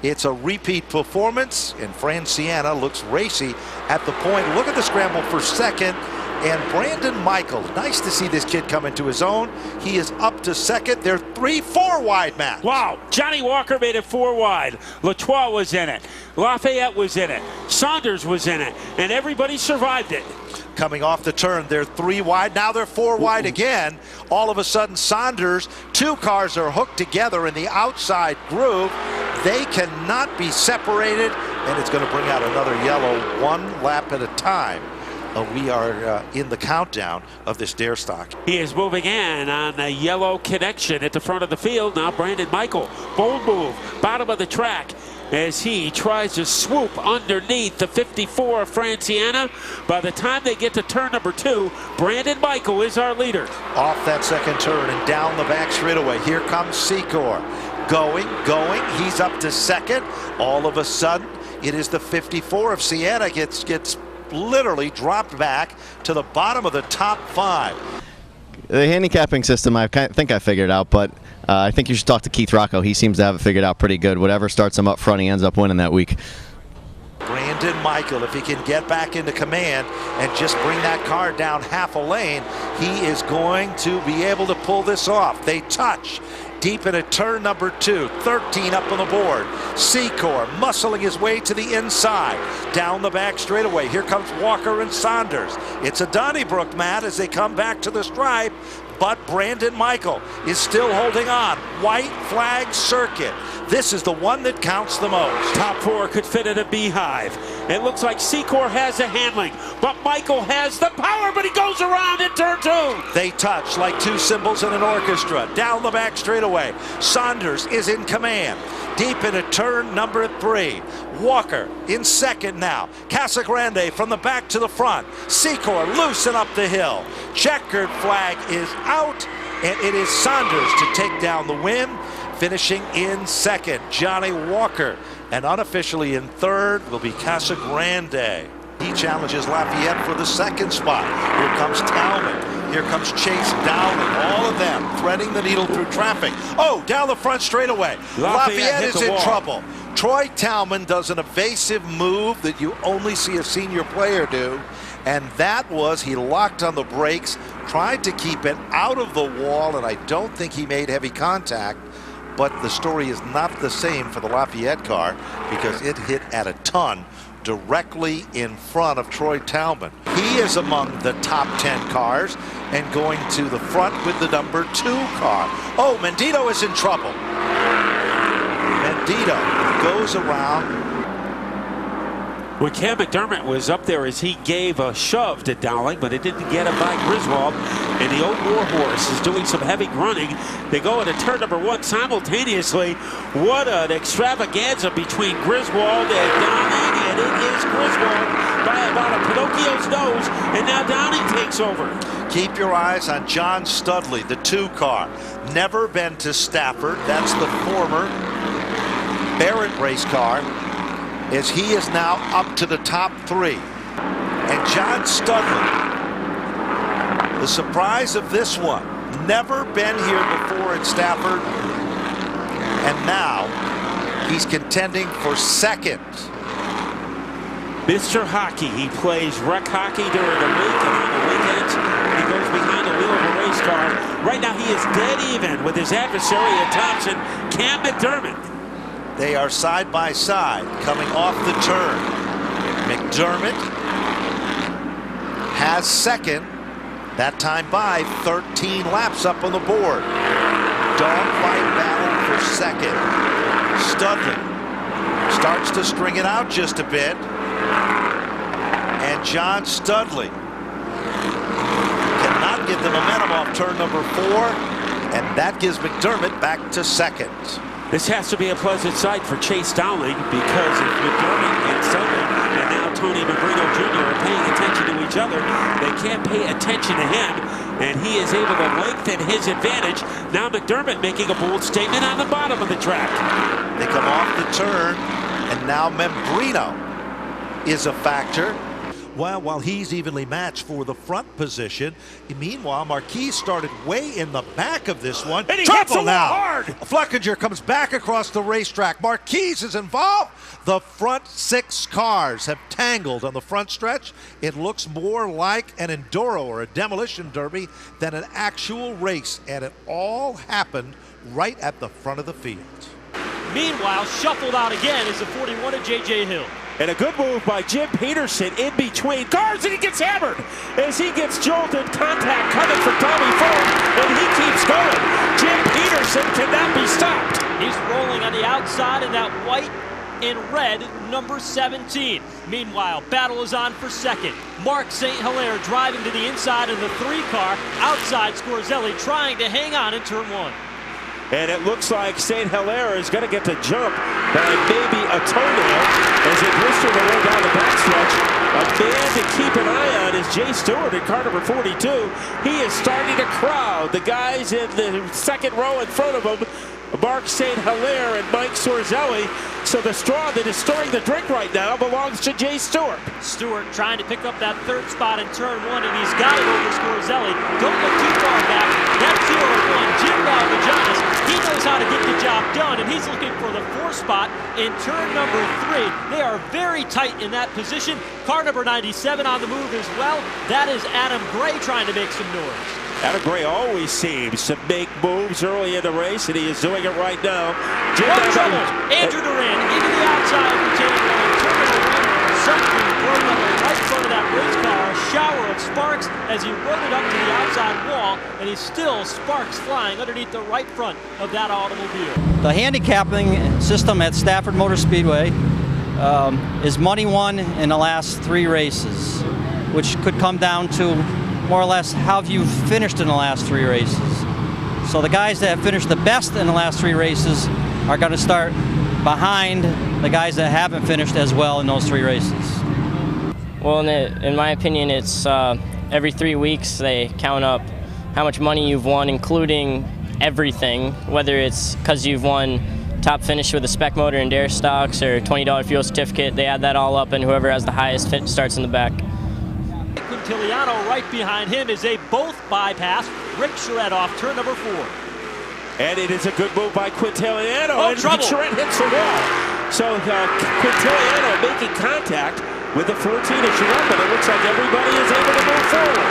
It's a repeat performance, and Franciana looks racy at the point. Look at the scramble for second. And Brandon Michael, nice to see this kid come into his own. He is up to second. They're 3-4 wide, Matt. Wow. Johnny Walker made it 4 wide. Latour was in it. Lafayette was in it. Saunders was in it. And everybody survived it. Coming off the turn, they're 3 wide. Now they're 4 wide again. All of a sudden, Saunders, 2 cars are hooked together in the outside groove. They cannot be separated, and it's going to bring out another yellow 1 lap at a time. We are in the countdown of this dare stock. He is moving in on the yellow connection at the front of the field. Now Brandon Michael, bold move, bottom of the track, as he tries to swoop underneath the 54 of Franciana. By the time they get to turn number 2, Brandon Michael is our leader. Off that second turn and down the back straightaway. Here comes Secor. Going. He's up to second. All of a sudden, it is the 54 of Sienna gets literally dropped back to the bottom of the top 5. The handicapping system, I think I figured out, but I think you should talk to Keith Rocco. He seems to have it figured out pretty good. Whatever starts him up front, he ends up winning that week. Brandon Michael, if he can get back into command and just bring that car down half a lane, he is going to be able to pull this off. They touch deep into turn number 2, 13 up on the board. Secor muscling his way to the inside, down the back straightaway. Here comes Walker and Saunders. It's a Donnybrook, Matt, as they come back to the stripe, but Brandon Michael is still holding on. White flag circuit. This is the one that counts the most. Top 4 could fit in a beehive. It looks like Secor has the handling, but Michael has the power, but he goes around in turn 2. They touch like 2 cymbals in an orchestra. Down the back straightaway. Saunders is in command. Deep into turn number 3. Walker in second now. Casagrande from the back to the front. Secor loose and up the hill. Checkered flag is out, and it is Saunders to take down the win. Finishing in second, Johnny Walker, and unofficially in third will be Casagrande. He challenges Lafayette for the second spot. Here comes Talman. Here comes Chase Dowling. All of them threading the needle through traffic. Oh, down the front straightaway. Lafayette is in trouble. Troy Talman does an evasive move that you only see a senior player do, and that was he locked on the brakes, tried to keep it out of the wall, and I don't think he made heavy contact. But the story is not the same for the Lafayette car because it hit at a ton directly in front of Troy Talman. He is among the top 10 cars and going to the front with the number 2 car. Oh, Mendito is in trouble. Mendito goes around. When Cam McDermott was up there as he gave a shove to Dowling, but it didn't get him by Griswold, and the old warhorse is doing some heavy grunting. They go into turn number 1 simultaneously. What an extravaganza between Griswold and Dowling, and it is Griswold by about a Pinocchio's nose, and now Dowling takes over. Keep your eyes on John Studley, the 2 car. Never been to Stafford. That's the former Barrett race car, as he is now up to the top 3. And John Studley, the surprise of this one, never been here before at Stafford, and now he's contending for second. Mr. Hockey, he plays rec hockey during the week, and on the weekends he goes behind the wheel of a race car. Right now he is dead even with his adversary at Thompson, Cam McDermott. They are side by side coming off the turn. McDermott has second, that time by 13 laps up on the board. Dogfight battle for second. Studley starts to string it out just a bit. And John Studley cannot get the momentum off turn number 4, and that gives McDermott back to second. This has to be a pleasant sight for Chase Dowling, because if McDermott and Sutton and now Tony Magrino Jr. are paying attention to each other, they can't pay attention to him, and he is able to lengthen his advantage. Now McDermott making a bold statement on the bottom of the track. They come off the turn, and now Membrino is a factor. Well, while he's evenly matched for the front position, meanwhile, Marquis started way in the back of this one. And he hits it hard. Fluckinger comes back across the racetrack. Marquis is involved. The front 6 cars have tangled on the front stretch. It looks more like an enduro or a demolition derby than an actual race, and it all happened right at the front of the field. Meanwhile, shuffled out again is the 41 of J.J. Hill. And a good move by Jim Peterson in between cars, and he gets hammered as he gets jolted. Contact coming from Tommy Ford, and he keeps going. Jim Peterson cannot be stopped. He's rolling on the outside in that white and red number 17. Meanwhile, battle is on for second. Mark St. Hilaire driving to the inside of the 3 car. Outside Scorzelli trying to hang on in turn 1. And it looks like St. Hilaire is going to get the jump by maybe a toenail as it blisters away down the backstretch. A man to keep an eye on is Jay Stewart in car number 42. He is starting to crowd the guys in the second row in front of him, Mark St. Hilaire and Mike Scorzelli. So the straw that is stirring the drink right now belongs to Jay Stewart. Stewart trying to pick up that 3rd spot in turn 1, and he's got it over Scorzelli. Don't look too far back. That's 0-1. Jim Valvagianis, he knows how to get the job done, and he's looking for the 4th spot in turn number 3. They are very tight in that position. Car number 97 on the move as well. That is Adam Gray trying to make some noise. Adam Gray always seems to make moves early in the race, and he is doing it right now. One trouble. Andrew Duran into the outside retaining line. Turn it around. Something broke on the right front of that race car. A shower of sparks as he rode it up to the outside wall, and he's still sparks flying underneath the right front of that automobile. The handicapping system at Stafford Motor Speedway is money won in the last 3 races, which could come down to more or less how have you finished in the last 3 races. So the guys that have finished the best in the last 3 races are going to start behind the guys that haven't finished as well in those 3 races. Well, in my opinion, it's every 3 weeks they count up how much money you've won, including everything, whether it's because you've won top finish with a spec motor and dare stocks or $20 fuel certificate. They add that all up, and whoever has the highest starts in the back. Quintiliano right behind him as they both bypass Rick Charette off turn number 4. And it is a good move by Quintiliano. Oh, and trouble. Charette hits the wall. So Quintiliano making contact with the 14 of Charette, but it looks like everybody is able to move forward.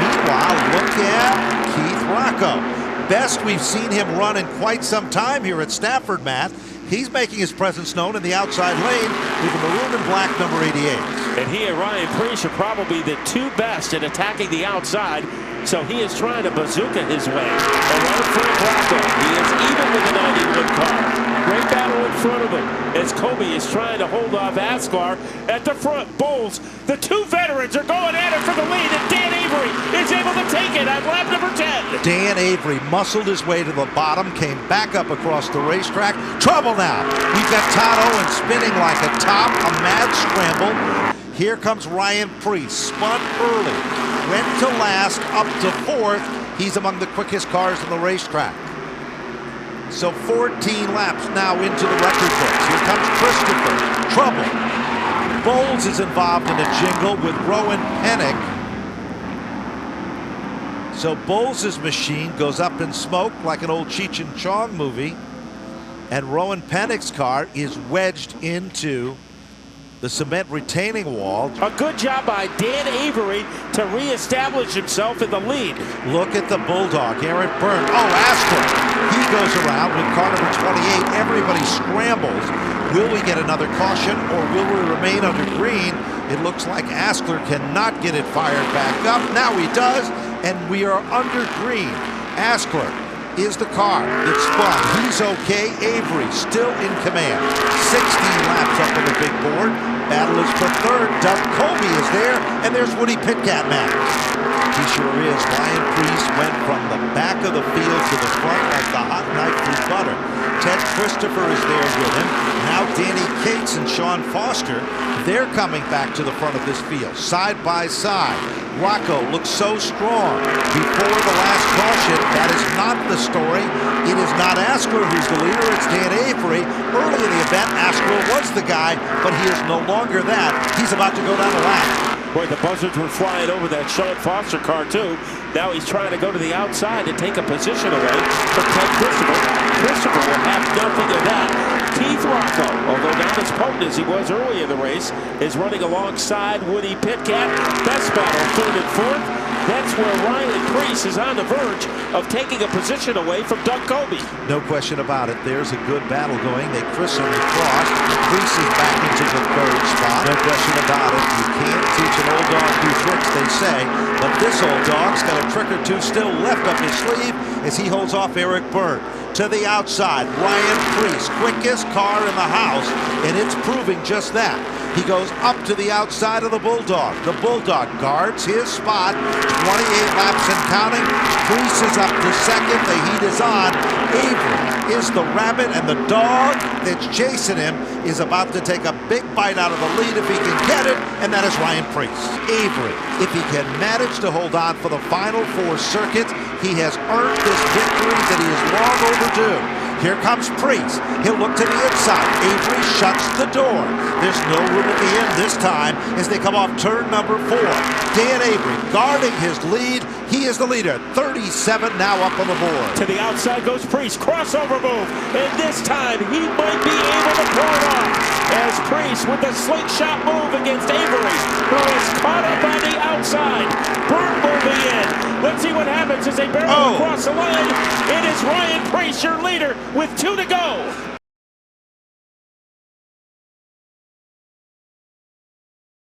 Meanwhile, look at Keith Rocco. Best we've seen him run in quite some time here at Stafford, Matt. He's making his presence known in the outside lane with the maroon and black number 88. And he and Ryan Preece are probably the 2 best at attacking the outside. So he is trying to bazooka his way around Frank Rocco. He is even with the 91 car. Great battle in front of him as Kobe is trying to hold off Ascar at the front. Bowles, the 2 veterans are going at it for the lead, and Dan Avery is able to take it at lap number 10. Dan Avery muscled his way to the bottom, came back up across the racetrack. Trouble now. We've got Todd Owen spinning like a top, a mad scramble. Here comes Ryan Preece, spun early, went to last, up to 4th. He's among the quickest cars in the racetrack. So 14 laps now into the record books. Here comes Christopher. Trouble. Bowles is involved in a jingle with Rowan Pennick. So Bowles' machine goes up in smoke like an old Cheech and Chong movie. And Rowan Pennick's car is wedged into the cement retaining wall. A good job by Dan Avery to reestablish himself in the lead. Look at the Bulldog, Aaron Byrne. Oh, Astor. He goes around with car number 28. Everybody scrambles. Will we get another caution, or will we remain under green? It looks like Askler cannot get it fired back up. Now he does, and we are under green. Askler is the car that spun. He's okay. Avery still in command. 16 laps up on the big board. Battle is for 3rd. Doug Colby is there, and there's Woody Pitcat Max. He sure is. Ryan Preece went from the back of the field to the front like the hot knife through butter. Ted Christopher is there with him. Now Danny Cates and Sean Foster, they're coming back to the front of this field, side by side. Rocco looks so strong before the last caution. That is not the story. It is not Askler who's the leader, it's Dan Avery. Early in the event, Askler was the guy, but he is no longer that. He's about to go down the lap. Boy, the buzzards were flying over that Sean Foster car, too. Now he's trying to go to the outside to take a position away from Ted Christopher. Christopher will have nothing of that. Keith Rocco, although not as potent as he was early in the race, is running alongside Woody Pitcat. Best battle, third and fourth. That's where Ryan Preece is on the verge of taking a position away from Doug Coby. No question about it. There's a good battle going. They christen the cross. Preece is back into the third spot. No question about it. You can't teach an old dog new tricks, they say. But this old dog's got a trick or two still left up his sleeve as he holds off Eric Byrne. To the outside, Ryan Preece, quickest car in the house, and it's proving just that. He goes up to the outside of the Bulldog. The Bulldog guards his spot. 28 laps and counting. Preece is up to second. The heat is on. Avery is the rabbit, and the dog that's chasing him is about to take a big bite out of the lead if he can get it, and that is Ryan Preece. Avery, if he can manage to hold on for the final four circuits, he has earned this victory that he is long overdue. Here comes Preece. He'll look to the inside. Avery shuts the door. There's no room at the end this time as they come off turn number 4. Dan Avery guarding his lead. He is the leader. 37 now up on the board. To the outside goes Preece. Crossover move. And this time he might be able to pull it off. As Preece with the slingshot move against Avery, who is caught up on the outside. Byrne moving in. Let's see what happens as they barrel across the line. It is Ryan Preece, your leader, with 2 to go.